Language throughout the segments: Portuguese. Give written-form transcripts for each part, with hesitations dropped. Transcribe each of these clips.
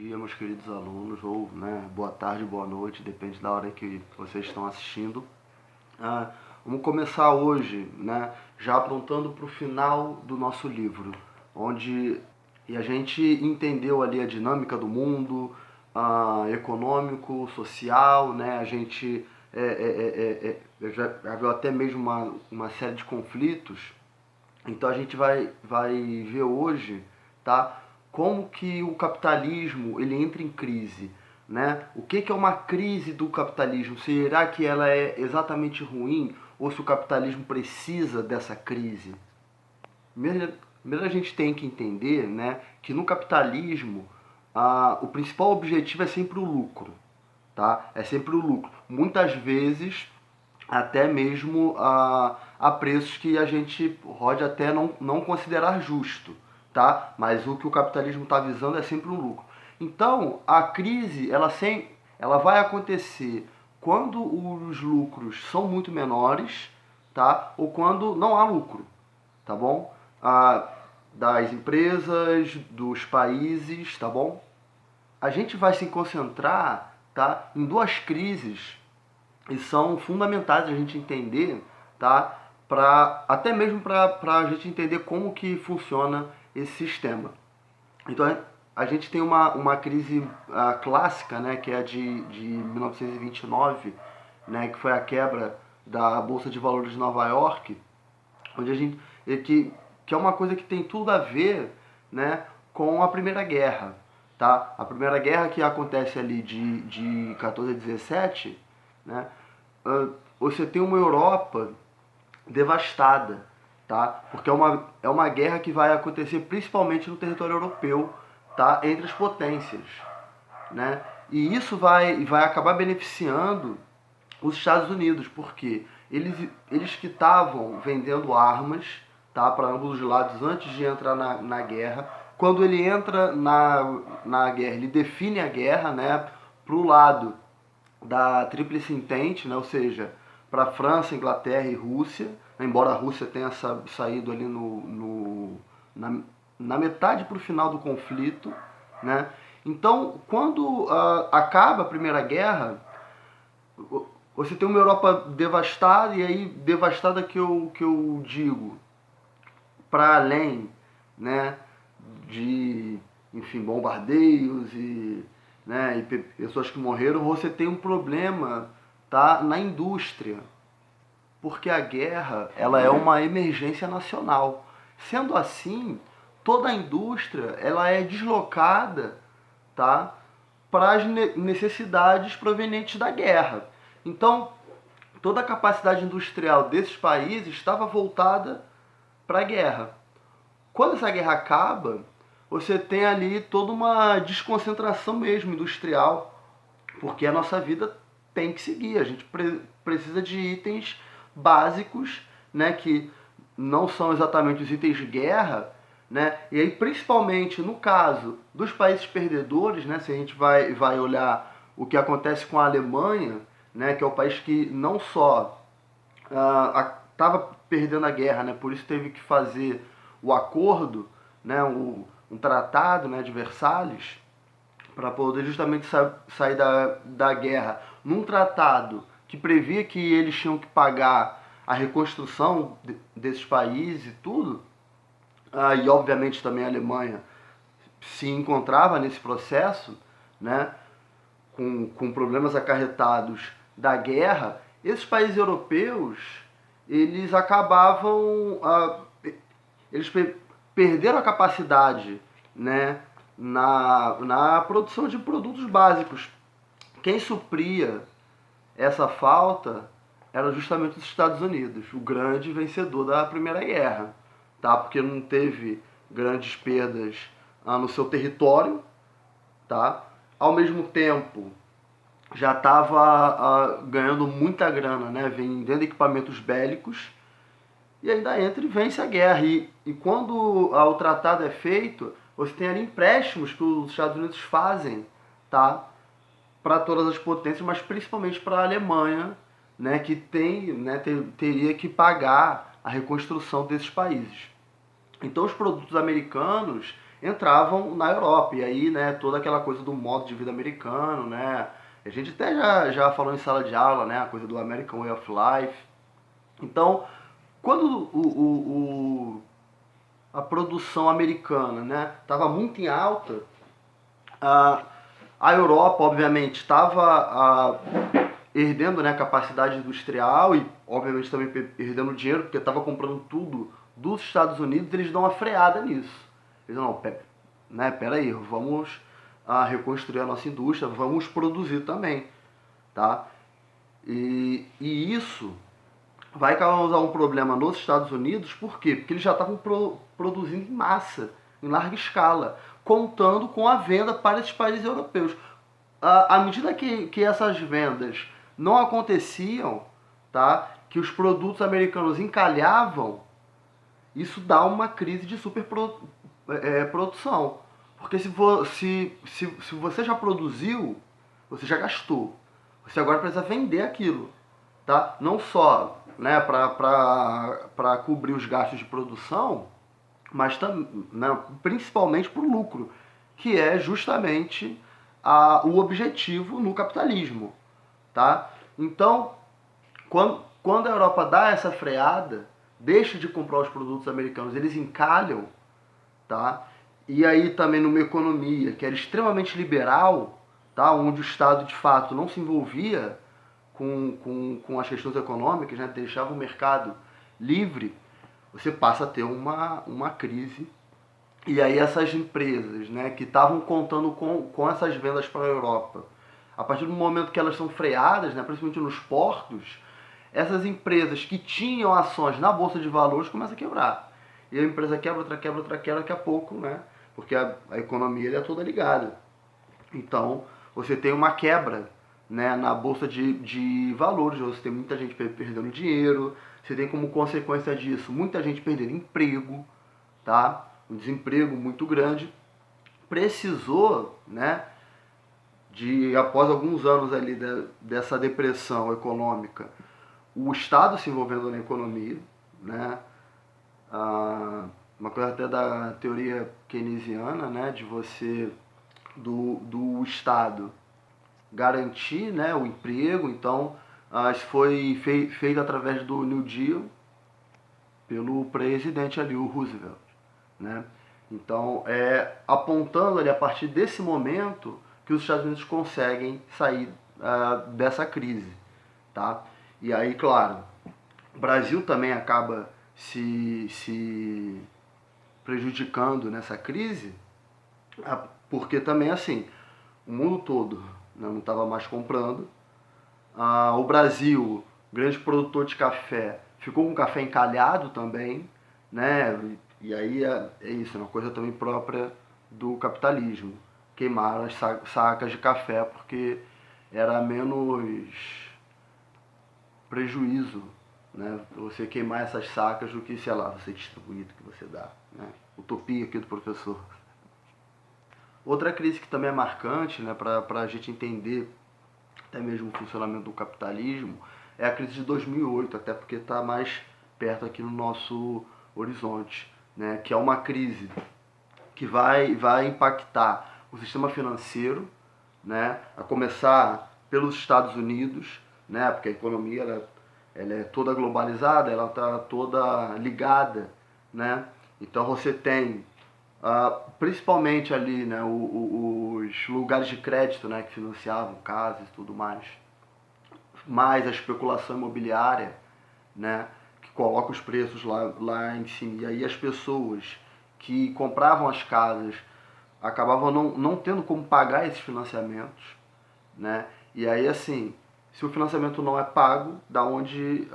dia, meus queridos alunos, ou boa tarde, boa noite, depende da hora que vocês estão assistindo. Vamos começar hoje, já apontando para o final do nosso livro, onde a gente entendeu ali a dinâmica do mundo, econômico, social, a gente já viu até mesmo uma série de conflitos. Então a gente vai ver hoje, tá? Como que o capitalismo ele entra em crise, né? O que é uma crise do capitalismo? Será que ela é exatamente ruim ou se o capitalismo precisa dessa crise? Primeiro a gente tem que entender, que no capitalismo o principal objetivo é sempre o lucro, tá? É sempre o lucro. Muitas vezes até mesmo a preços que a gente pode até não considerar justo, tá? Mas o que o capitalismo está visando é sempre um lucro. Então, a crise, ela vai acontecer quando os lucros são muito menores, tá? Ou quando não há lucro, tá bom? Das empresas, dos países, tá bom? A gente vai se concentrar, tá, em duas crises e são fundamentais a gente entender, tá? Até mesmo para a gente entender como que funciona esse sistema. Então a gente tem uma crise clássica, que é de 1929, que foi a quebra da Bolsa de Valores de Nova York, onde a gente que é uma coisa que tem tudo a ver, com a Primeira Guerra, tá? A Primeira Guerra que acontece ali de 14 a 17, né? Você tem uma Europa devastada, tá? Porque é uma guerra que vai acontecer principalmente no território europeu, tá? Entre as potências, né? E isso vai acabar beneficiando os Estados Unidos, porque eles que estavam vendendo armas, tá, para ambos os lados antes de entrar na guerra. Quando ele entra na guerra, ele define a guerra, para o lado da Tríplice Entente, ou seja, para França, Inglaterra e Rússia, embora a Rússia tenha saído ali na metade para o final do conflito, né? Então, quando acaba a Primeira Guerra, você tem uma Europa devastada, e aí devastada que eu digo, para além, de, enfim, bombardeios e pessoas que morreram, você tem um problema, tá, na indústria, porque a guerra ela é uma emergência nacional. Sendo assim, toda a indústria ela é deslocada, tá, para as necessidades provenientes da guerra. Então, toda a capacidade industrial desses países estava voltada para a guerra. Quando essa guerra acaba, você tem ali toda uma desconcentração mesmo industrial, porque a nossa vida tem que seguir. A gente precisa de itens básicos, que não são exatamente os itens de guerra, E aí, principalmente no caso dos países perdedores, se a gente vai olhar o que acontece com a Alemanha, que é o país que não só estava perdendo a guerra, por isso teve que fazer o acordo, um tratado, de Versalhes, para poder justamente sair da guerra, num tratado que previa que eles tinham que pagar a reconstrução desses países e tudo, e obviamente também a Alemanha se encontrava nesse processo, com problemas acarretados da guerra. Esses países europeus, eles acabavam, eles perderam a capacidade, na produção de produtos básicos. Quem supria essa falta era justamente os Estados Unidos, o grande vencedor da Primeira Guerra, tá? Porque não teve grandes perdas no seu território, tá? Ao mesmo tempo, já estava ganhando muita grana, vendendo equipamentos bélicos, e ainda entra e vence a guerra. E quando o tratado é feito, você tem ali empréstimos que os Estados Unidos fazem, tá, para todas as potências, mas principalmente para a Alemanha, que teria que pagar a reconstrução desses países. Então os produtos americanos, entravam na Europa. E aí, né, toda aquela coisa do modo de vida americano, né? A gente até já falou em sala de aula, né, a coisa do American Way of Life. Então, quando a produção americana, né, estava muito em alta, a, a Europa, obviamente, estava perdendo, né, capacidade industrial e, obviamente, também perdendo dinheiro, porque estava comprando tudo dos Estados Unidos. Eles dão uma freada nisso. Eles dizem, não, né, peraí, vamos reconstruir a nossa indústria, vamos produzir também, tá? E isso vai causar um problema nos Estados Unidos, por quê? Porque eles já estavam produzindo em massa, em larga escala, contando com a venda para esses países europeus. À medida que essas vendas não aconteciam, tá? Que os produtos americanos encalhavam, isso dá uma crise de superprodução. Porque se você já produziu, você já gastou. Você agora precisa vender aquilo, tá? Não só, né, para cobrir os gastos de produção, mas né, principalmente para o lucro, que é justamente o objetivo no capitalismo, tá? Então, quando a Europa dá essa freada, deixa de comprar os produtos americanos, eles encalham, tá? E aí também numa economia que era extremamente liberal, tá? Onde o Estado de fato não se envolvia com as questões econômicas, né? Deixava o mercado livre, você passa a ter uma crise. E aí essas empresas, né, que estavam contando com essas vendas para a Europa, a partir do momento que elas são freadas, né, principalmente nos portos, essas empresas que tinham ações na Bolsa de Valores começam a quebrar. E a empresa quebra, outra quebra, outra quebra, daqui a pouco, né, porque a economia é toda ligada. Então, você tem uma quebra, né, na Bolsa de Valores, você tem muita gente perdendo dinheiro, você tem como consequência disso muita gente perdendo emprego, tá? Um desemprego muito grande. Precisou, né, após alguns anos ali dessa depressão econômica, o Estado se envolvendo na economia, né? Uma coisa até da teoria keynesiana, né, de você do Estado garantir, né, o emprego. Então, isso foi feito através do New Deal pelo presidente ali, o Roosevelt, né? Então, apontando ali a partir desse momento que os Estados Unidos conseguem sair dessa crise, tá? E aí, claro, o Brasil também acaba se prejudicando nessa crise, porque também, assim, o mundo todo, né, não estava mais comprando. O Brasil, grande produtor de café, ficou com o café encalhado também, né? E aí é isso, é uma coisa também própria do capitalismo. Queimaram as sacas de café porque era menos prejuízo, né? Você queimar essas sacas do que, sei lá, você distribuir do que você dá, né? Utopia aqui do professor. Outra crise que também é marcante, né, para a gente entender até mesmo o funcionamento do capitalismo, é a crise de 2008, até porque está mais perto aqui no nosso horizonte, né, que é uma crise que vai impactar o sistema financeiro, né, a começar pelos Estados Unidos, né, porque a economia ela é toda globalizada, ela está toda ligada, né, então você tem principalmente ali, né, os lugares de crédito, né, que financiavam casas e tudo mais a especulação imobiliária, né, que coloca os preços lá em cima. E aí as pessoas que compravam as casas acabavam não tendo como pagar esses financiamentos, né? E aí, assim, se o financiamento não é pago, da onde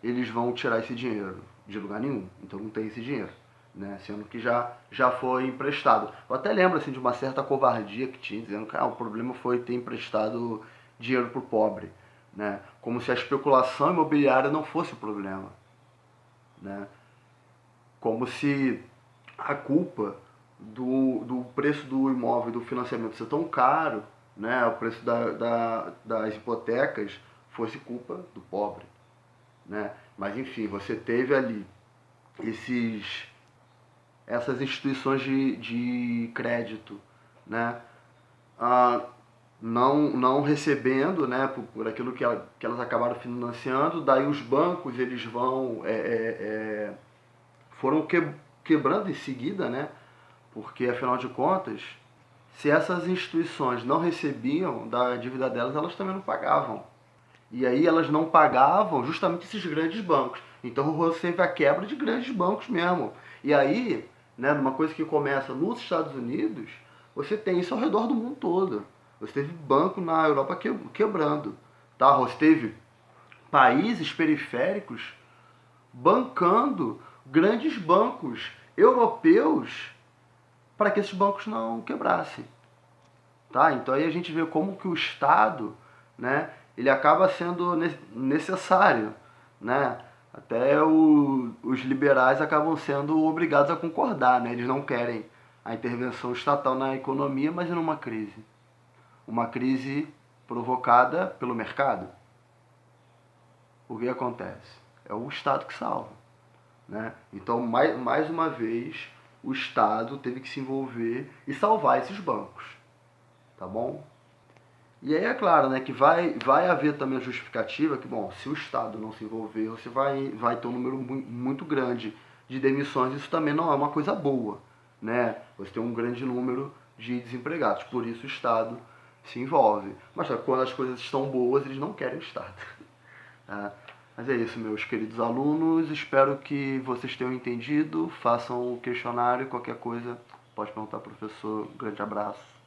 eles vão tirar esse dinheiro? De lugar nenhum. Então não tem esse dinheiro, né? Sendo que já foi emprestado. Eu até lembro assim, de uma certa covardia que tinha, dizendo que o problema foi ter emprestado dinheiro para o pobre, né? Como se a especulação imobiliária não fosse o problema, né? Como se a culpa do preço do imóvel, do financiamento ser tão caro, né, o preço das hipotecas, fosse culpa do pobre, né? Mas enfim, você teve ali esses essas instituições de crédito, né? Ah, não recebendo, né, por aquilo que elas acabaram financiando, daí os bancos eles vão foram quebrando em seguida, né, porque afinal de contas, se essas instituições não recebiam da dívida delas, elas também não pagavam. E aí elas não pagavam justamente esses grandes bancos. Então você teve a quebra de grandes bancos mesmo. E aí, né, numa coisa que começa nos Estados Unidos, você tem isso ao redor do mundo todo. Você teve banco na Europa quebrando. Tá? Você teve países periféricos bancando grandes bancos europeus para que esses bancos não quebrassem. Tá? Então aí a gente vê como que o Estado, né, ele acaba sendo necessário, né? Até os liberais acabam sendo obrigados a concordar, né? Eles não querem a intervenção estatal na economia, mas numa crise. Uma crise provocada pelo mercado. O que acontece? É o Estado que salva, né? Então, mais uma vez, o Estado teve que se envolver e salvar esses bancos, tá bom? E aí é claro, né, que vai haver também a justificativa que, bom, se o Estado não se envolver, você vai ter um número muito grande de demissões, isso também não é uma coisa boa, né? Você tem um grande número de desempregados, por isso o Estado se envolve. Mas quando as coisas estão boas, eles não querem o Estado. Tá? Mas é isso, meus queridos alunos, espero que vocês tenham entendido, façam o questionário, qualquer coisa pode perguntar ao professor. Um grande abraço.